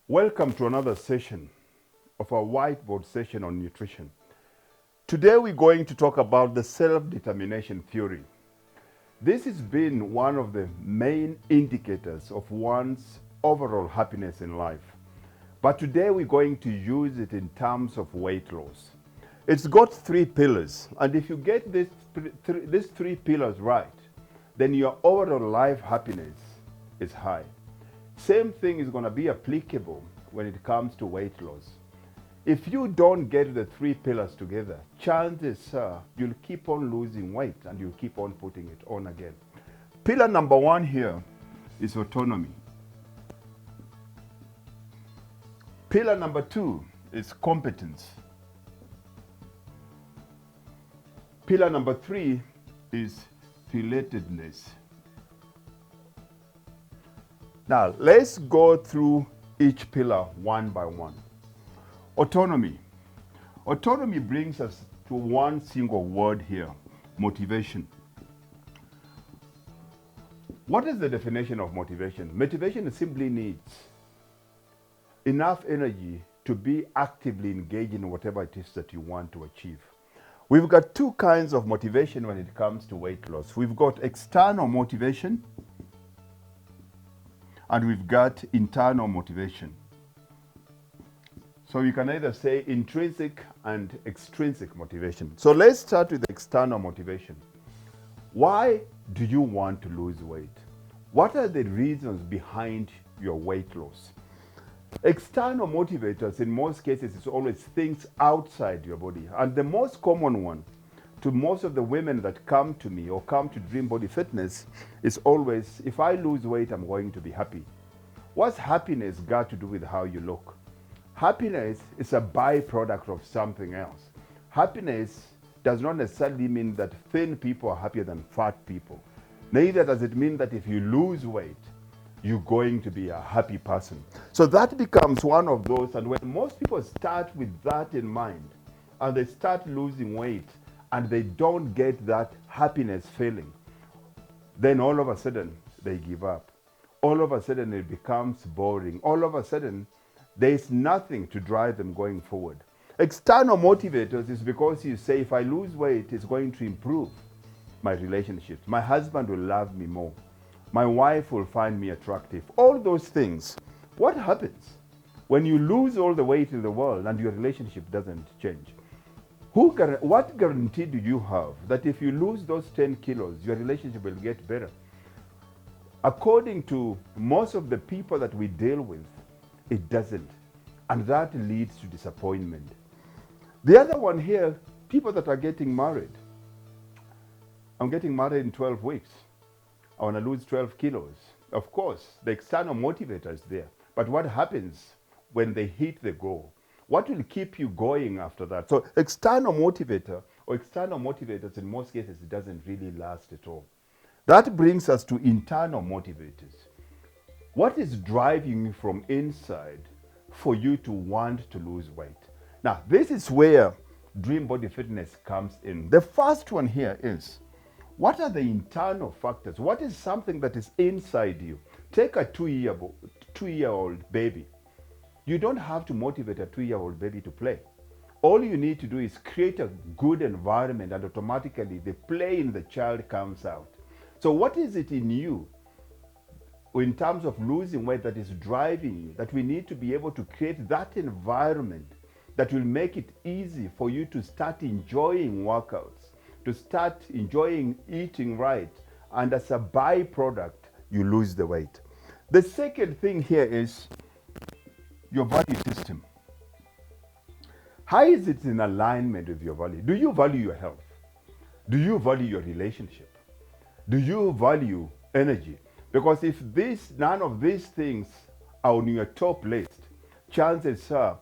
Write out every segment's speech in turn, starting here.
Welcome to another session of our whiteboard session on nutrition. Today we're going to talk about the self-determination theory. This has been one of the main indicators of one's overall happiness in life. But today we're going to use it in terms of weight loss. It's got three pillars, and if you get these three pillars right, then your overall life happiness is high. Same thing is going to be applicable when it comes to weight loss. If you don't get the three pillars together, chances are you'll keep on losing weight and you'll keep on putting it on again. Pillar number one here is autonomy. Pillar number two is competence. Pillar number three is relatedness. Now, let's go through each pillar one by one. Autonomy. Autonomy brings us to one single word here, motivation. What is the definition of motivation? Motivation simply needs enough energy to be actively engaged in whatever it is that you want to achieve. We've got two kinds of motivation when it comes to weight loss. We've got external motivation and we've got internal motivation. So you can either say intrinsic and extrinsic motivation. So let's start with external motivation. Why do you want to lose weight? What are the reasons behind your weight loss? External motivators in most cases is always things outside your body. And the most common one to most of the women that come to me or come to Dream Body Fitness is always, if I lose weight, I'm going to be happy. What's happiness got to do with how you look? Happiness is a byproduct of something else. Happiness does not necessarily mean that thin people are happier than fat people. Neither does it mean that if you lose weight, you're going to be a happy person. So that becomes one of those, and when most people start with that in mind, and they start losing weight, and they don't get that happiness feeling, then all of a sudden, they give up. All of a sudden, it becomes boring. All of a sudden, there's nothing to drive them going forward. External motivators is because you say, if I lose weight, it's going to improve my relationships. My husband will love me more. My wife will find me attractive. All those things. What happens when you lose all the weight in the world and your relationship doesn't change? What guarantee do you have that if you lose those 10 kilos, your relationship will get better? According to most of the people that we deal with, it doesn't. And that leads to disappointment. The other one here, people that are getting married. I'm getting married in 12 weeks. I want to lose 12 kilos. Of course, the external motivator is there. But what happens when they hit the goal? What will keep you going after that? So external motivator or external motivators in most cases, it doesn't really last at all. That brings us to internal motivators. What is driving you from inside for you to want to lose weight? Now, this is where Dream Body Fitness comes in. The first one here is, what are the internal factors? What is something that is inside you? Take a two-year-old baby. You don't have to motivate a 2-year-old baby to play. All you need to do is create a good environment and automatically the play in the child comes out. So what is it in you in terms of losing weight that is driving you, that we need to be able to create that environment that will make it easy for you to start enjoying workouts, to start enjoying eating right, and as a byproduct, you lose the weight. The second thing here is your value system. How is it in alignment with your value? Do you value your health? Do you value your relationship? Do you value energy? Because if none of these things are on your top list, chances are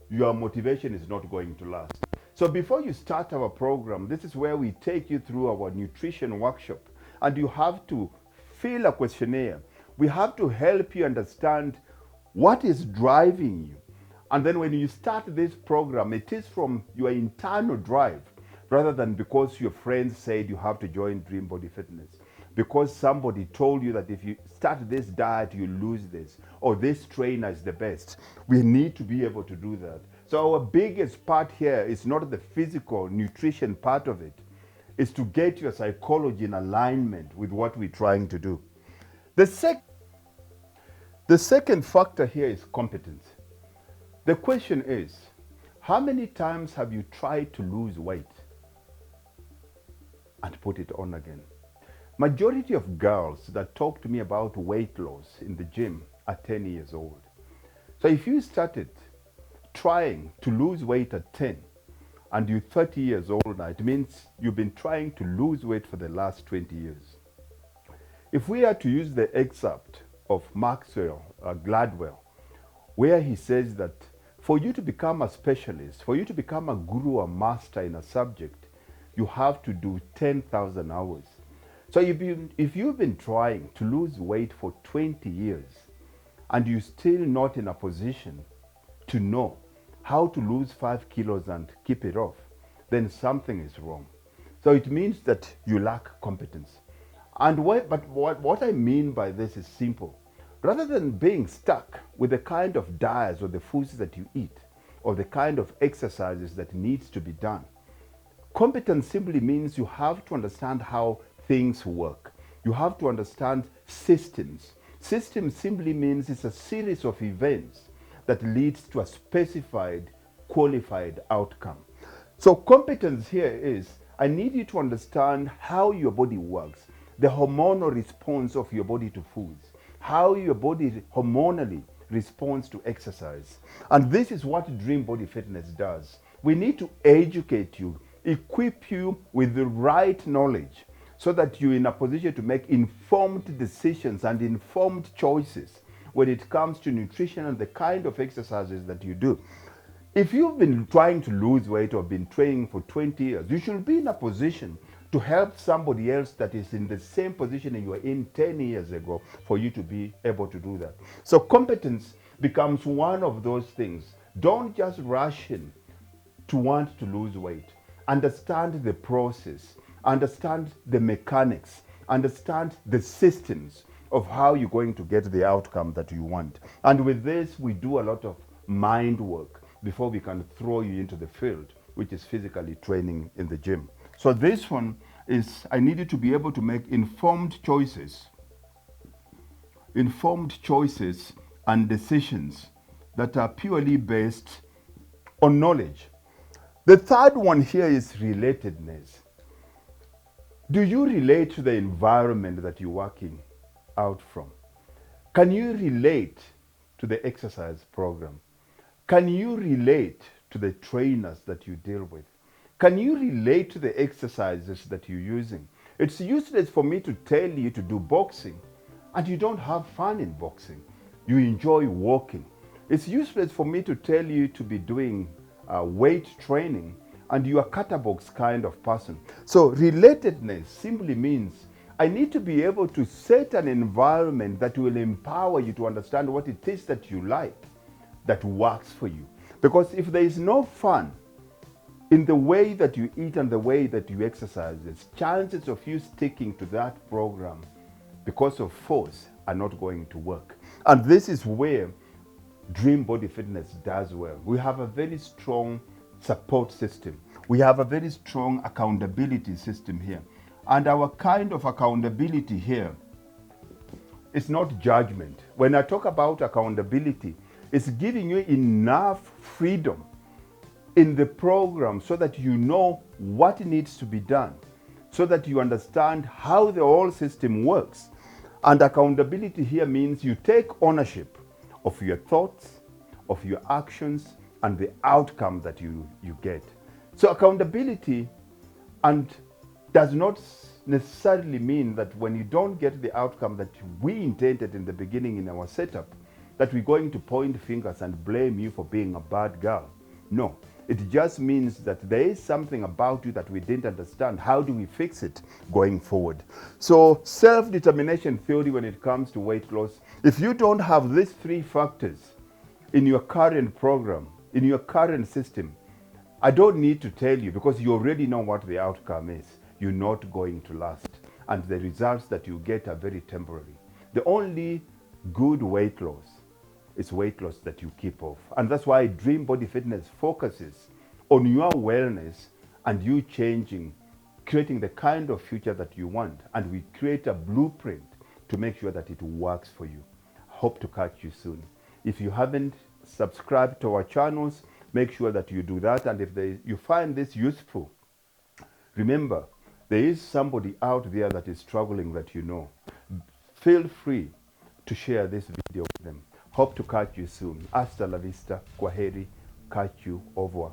your motivation is not going to last. So before you start our program, this is where we take you through our nutrition workshop, and you have to fill a questionnaire. We have to help you understand what is driving you. And then when you start this program, it is from your internal drive, rather than because your friends said you have to join Dream Body Fitness, because somebody told you that if you start this diet, you lose this, or this trainer is the best. We need to be able to do that. So our biggest part here is not the physical nutrition part of it, is to get your psychology in alignment with what we're trying to do. The second factor here is competence. The question is, how many times have you tried to lose weight and put it on again? Majority of girls that talk to me about weight loss in the gym are 10 years old. So if you started trying to lose weight at 10 and you're 30 years old now, it means you've been trying to lose weight for the last 20 years. If we are to use the excerpt of Gladwell, where he says that for you to become a specialist, for you to become a guru or master in a subject, you have to do 10,000 hours. So if you've been trying to lose weight for 20 years and you're still not in a position to know how to lose 5 kilos and keep it off, then something is wrong. So it means that you lack competence. And what I mean by this is simple. Rather than being stuck with the kind of diets or the foods that you eat or the kind of exercises that needs to be done, competence simply means you have to understand how things work. You have to understand systems. Systems simply means it's a series of events that leads to a specified, qualified outcome. So competence here is, I need you to understand how your body works, the hormonal response of your body to foods, how your body hormonally responds to exercise. And this is what Dream Body Fitness does. We need to educate you, equip you with the right knowledge so that you're in a position to make informed decisions and informed choices when it comes to nutrition and the kind of exercises that you do. If you've been trying to lose weight or been training for 20 years, you should be in a position to help somebody else that is in the same position you were in 10 years ago for you to be able to do that. So competence becomes one of those things. Don't just rush in to want to lose weight. Understand the process, understand the mechanics, understand the systems of how you're going to get the outcome that you want. And with this, we do a lot of mind work before we can throw you into the field, which is physically training in the gym. So this one is, I need you to be able to make informed choices and decisions that are purely based on knowledge. The third one here is relatedness. Do you relate to the environment that you're working out from? Can you relate to the exercise program? Can you relate to the trainers that you deal with? Can you relate to the exercises that you're using? It's useless for me to tell you to do boxing and you don't have fun in boxing. You enjoy walking. It's useless for me to tell you to be doing weight training and you're a cutterbox kind of person. So relatedness simply means I need to be able to set an environment that will empower you to understand what it is that you like, that works for you. Because if there is no fun in the way that you eat and the way that you exercise, chances of you sticking to that program because of force are not going to work. And this is where Dream Body Fitness does well. We have a very strong support system. We have a very strong accountability system here. And our kind of accountability here is not judgment. When I talk about accountability, it's giving you enough freedom in the program so that you know what needs to be done, so that you understand how the whole system works. And accountability here means you take ownership of your thoughts, of your actions, and the outcome that you get. So accountability does not necessarily mean that when you don't get the outcome that we intended in the beginning in our setup, that we're going to point fingers and blame you for being a bad girl. No, it just means that there is something about you that we didn't understand. How do we fix it going forward? So self-determination theory when it comes to weight loss, if you don't have these three factors in your current program, in your current system, I don't need to tell you because you already know what the outcome is. You're not going to last. And the results that you get are very temporary. The only good weight loss is weight loss that you keep off. And that's why Dream Body Fitness focuses on your wellness and you changing, creating the kind of future that you want. And we create a blueprint to make sure that it works for you. Hope to catch you soon. If you haven't subscribed to our channels, make sure that you do that. And if you find this useful, remember, there is somebody out there that is struggling that you know. Feel free to share this video with them. Hope to catch you soon. Hasta la vista. Kwaheri. Catch you over.